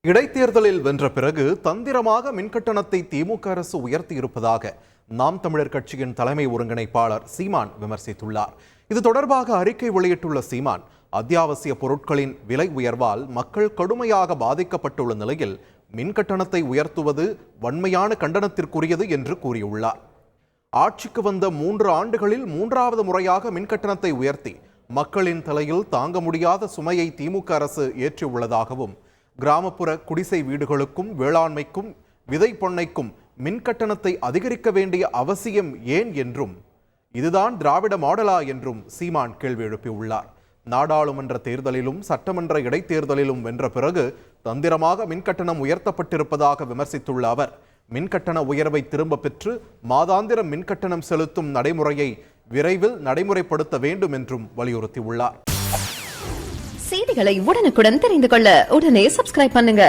இடைத்தேர்தலில் வென்ற பிறகு தந்திரமாக மின்கட்டணத்தை திமுக அரசு உயர்த்தியிருப்பதாக நாம் தமிழர் கட்சியின் தலைமை ஒருங்கிணைப்பாளர் சீமான் விமர்சித்துள்ளார். இது தொடர்பாக அறிக்கை வெளியிட்டுள்ள சீமான், அத்தியாவசிய பொருட்களின் விலை உயர்வால் மக்கள் கடுமையாக பாதிக்கப்பட்டுள்ள நிலையில் மின்கட்டணத்தை உயர்த்துவது வன்மையான கண்டனத்திற்குரியது என்று கூறியுள்ளார். ஆட்சிக்கு வந்த 3 ஆண்டுகளில் 3வது முறையாக மின்கட்டணத்தை உயர்த்தி மக்களின் தலையில் தாங்க முடியாத சுமையை திமுக அரசு ஏற்றியுள்ளதாகவும், கிராமப்புற குடிசை வீடுகளுக்கும் வேளாண்மைக்கும் விதை பொன்னைக்கும் மின்கட்டணத்தை அதிகரிக்க வேண்டிய அவசியம் ஏன் என்றும், இதுதான் திராவிட மாடலா என்றும் சீமான் கேள்வி எழுப்பியுள்ளார். நாடாளுமன்ற தேர்தலிலும் சட்டமன்ற இடைத்தேர்தலிலும் வென்ற பிறகு தந்திரமாக மின்கட்டணம் உயர்த்தப்பட்டிருப்பதாக விமர்சித்துள்ள அவர், மின்கட்டண உயர்வை திரும்ப பெற்று மாதாந்திர மின்கட்டணம் செலுத்தும் நடைமுறையை விரைவில் நடைமுறைப்படுத்த வேண்டும் என்றும் வலியுறுத்தியுள்ளார். செய்திகளை உடனுக்குடன் தெரிந்து கொள்ள உடனே சப்ஸ்கிரைப் பண்ணுங்க.